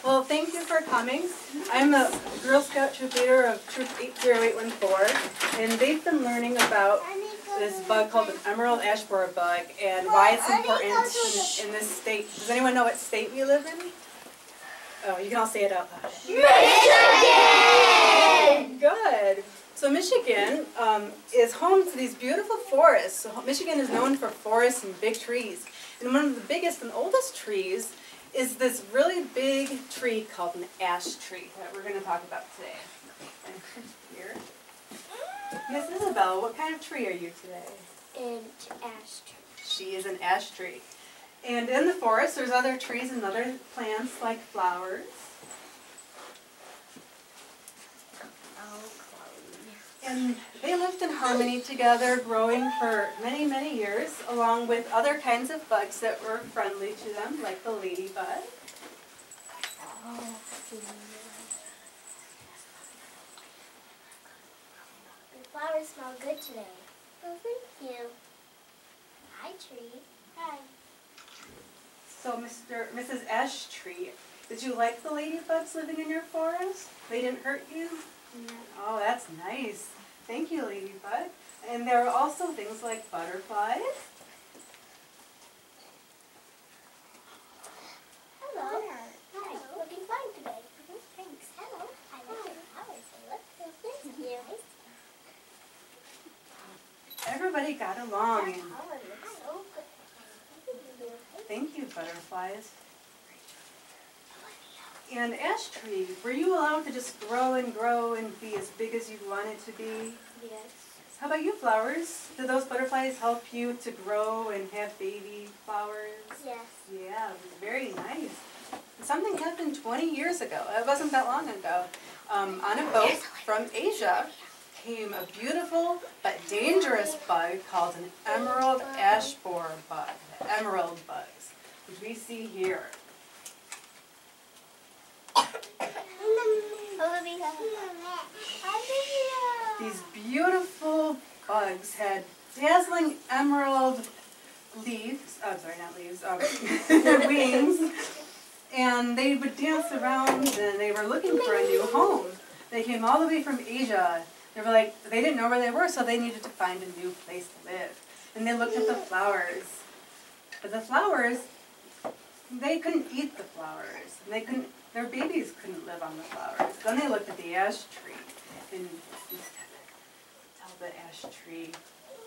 Well, thank you for coming. I'm the Girl Scout troop leader of Troop 80814, and they've been learning about this bug called an emerald ash borer bug and why it's important in this state. Does anyone know what state we live in? Oh, you can all say it out loud. Michigan! Good. So Michigan is home to these beautiful forests. So Michigan is known for forests and big trees. And one of the biggest and oldest trees is this really big tree called an ash tree that we're going to talk about today. Here. Miss Isabel, what kind of tree are you today? An ash tree. She is an ash tree. And in the forest, there's other trees and other plants like flowers. And they lived in harmony together, growing for many, many years, along with other kinds of bugs that were friendly to them, like the ladybug. The flowers smell good today. Oh, thank you. Hi, tree. Hi. So, Mrs. Ash Tree, did you like the ladybugs living in your forest? They didn't hurt you? No. Oh, that's nice. Thank you, ladybug. And there are also things like butterflies. Hello. Hi. Looking fine today. Thanks. Hello. I like your flowers. They look so thank you. Everybody got along. That And color looks so good. thank you, butterflies. And ash tree, were you allowed to just grow and be as big as you wanted to be? Yes. How about you, flowers? Did those butterflies help you to grow and have baby flowers? Yes. Yeah, it was very nice. Something happened 20 years ago. It wasn't that long ago. On a boat from Asia came a beautiful but dangerous bug called an emerald ash borer bug, the emerald bugs, which we see here. These beautiful bugs had dazzling emerald leaves, wings, and they would dance around and they were looking for a new home. They came all the way from Asia. They didn't know where they were, so they needed to find a new place to live. And they looked at the flowers. But the flowers, they couldn't eat the flowers. Their babies couldn't live on the flowers. Then they looked at the ash tree and tell the ash tree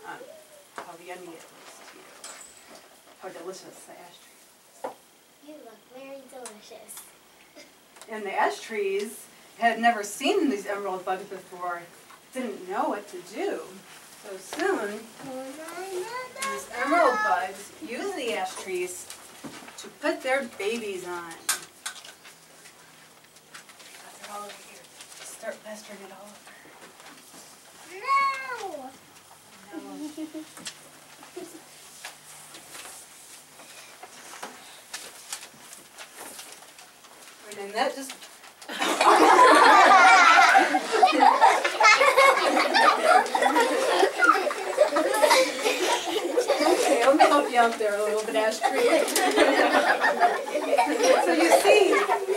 how yummy it looks to you. How delicious the ash tree is. You look very delicious. And the ash trees had never seen these emerald bugs before, didn't know what to do. So soon, these emerald bugs use the ash trees to put their babies on. They're all over here. Start pestering it all over. No! No. And that just... Okay, let me help you out there a little bit, ash tree. So you see,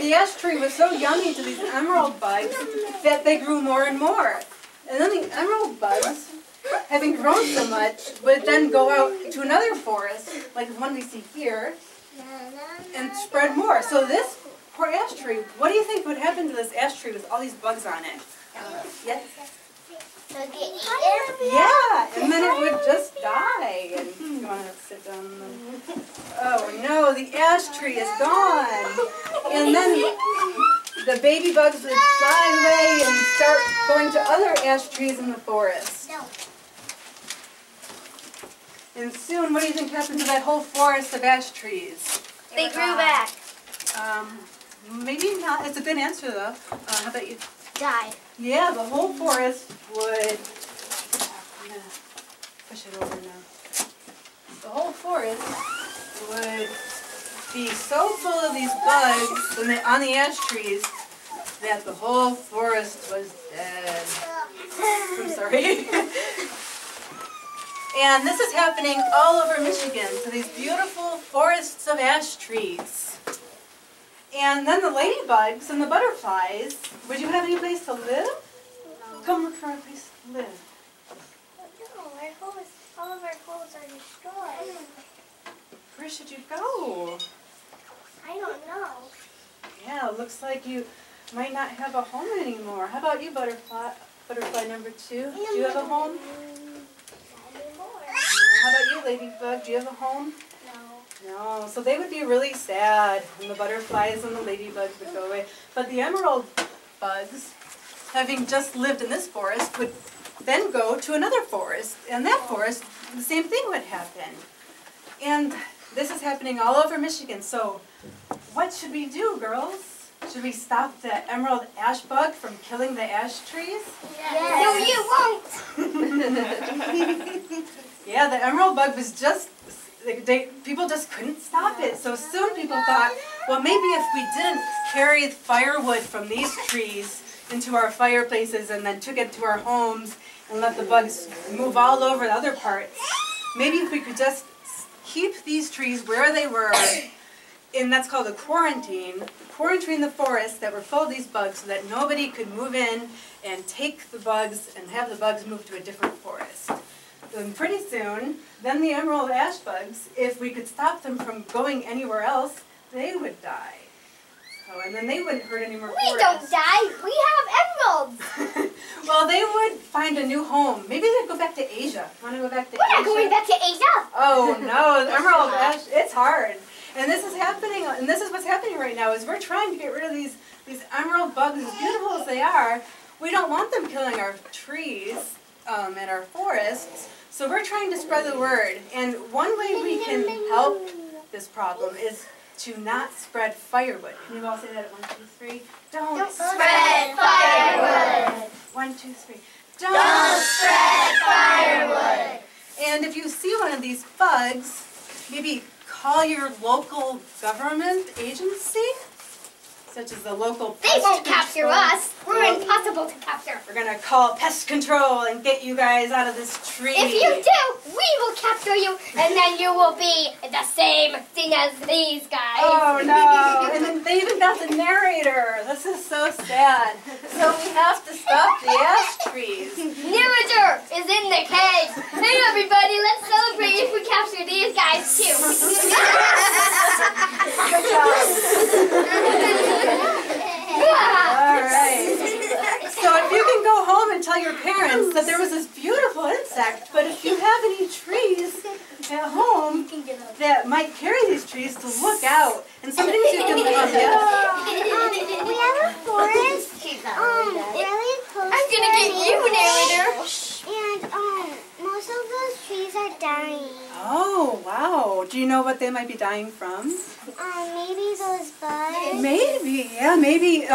the ash tree was so yummy to these emerald bugs that they grew more and more. And then the emerald bugs, having grown so much, would then go out to another forest, like the one we see here, and spread more. So this poor ash tree, what do you think would happen to this ash tree with all these bugs on it? Yes? Yeah, and then it would just die. And you want to sit down? Oh no, the ash tree is gone. And then the baby bugs would fly away and start going to other ash trees in the forest. And soon, what do you think happened to that whole forest of ash trees? They grew back. Maybe not. It's a good answer though. How about you? Died. Yeah, the whole forest would, I'm going to push it over now. The whole forest would be so full of these bugs on the ash trees that the whole forest was dead. I'm sorry. And this is happening all over Michigan, to these beautiful forests of ash trees. And then the ladybugs and the butterflies. Would you have any place to live? No. Come look for a place to live. No, all of our holes are destroyed. Where should you go? I don't know. Yeah, it looks like you might not have a home anymore. How about you, butterfly number 2? Do you have a home? Not anymore. How about you, ladybug? Do you have a home? No. No. So they would be really sad when the butterflies and the ladybugs would go away. But the emerald bugs, having just lived in this forest, would then go to another forest. And that forest, the same thing would happen. And this is happening all over Michigan. So what should we do, girls? Should we stop the emerald ash bug from killing the ash trees? Yes. No, you won't. Yeah, the emerald bug was just, people just couldn't stop it. So soon people thought, well, maybe if we didn't carry firewood from these trees into our fireplaces and then took it to our homes and let the bugs move all over the other parts, maybe if we could just keep these trees where they were, and that's called a quarantine the forest that were full of these bugs so that nobody could move in and take the bugs and have the bugs move to a different forest. And pretty soon, then the emerald ash bugs, if we could stop them from going anywhere else, they would die. So, and then they wouldn't hurt any more forests. We don't die. We have emeralds. Well, they would find a new home. Maybe they'd go back to Asia. Want to go back to Asia? We're not going back to Asia. Oh no, the emerald ash, it's hard. And this is happening, and this is what's happening right now, is we're trying to get rid of these emerald bugs, as beautiful as they are. We don't want them killing our trees and our forests, so we're trying to spread the word. And one way we can help this problem is to not spread firewood. Can you all say that at 1, 2, 3? Don't spread firewood. 1, 2, 3. Don't spread firewood. And if you see one of these bugs, maybe call your local government agency, such as the local pest They won't control. capture us. We're impossible to capture. We're going to call pest control and get you guys out of this tree. If you do, we will capture you, and then you will be the same thing as these guys. Oh no, and then they even got the narrator. This is so sad. So we have to stop the ash trees. Narrator is in the cage. Hey everybody, let's celebrate if we capture these guys too. Good job. All right. So if you can go home and tell your parents that there was this beautiful insect, but if you have any trees at home that might carry these trees, to look out. And sometimes you can We have a forest really close. I'm gonna get you, narrator. And most of those trees are dying. Oh, wow. Do you know what they might be dying from? Maybe those bugs. Maybe, yeah, maybe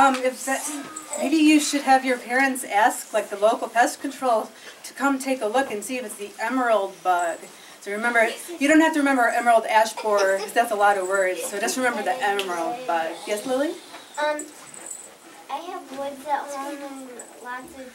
maybe you should have your parents ask, like, the local pest control to come take a look and see if it's the emerald bug. So remember, you don't have to remember emerald ash borer, because that's a lot of words, so just remember the emerald bug. Yes, Lily? I have woods at home and lots of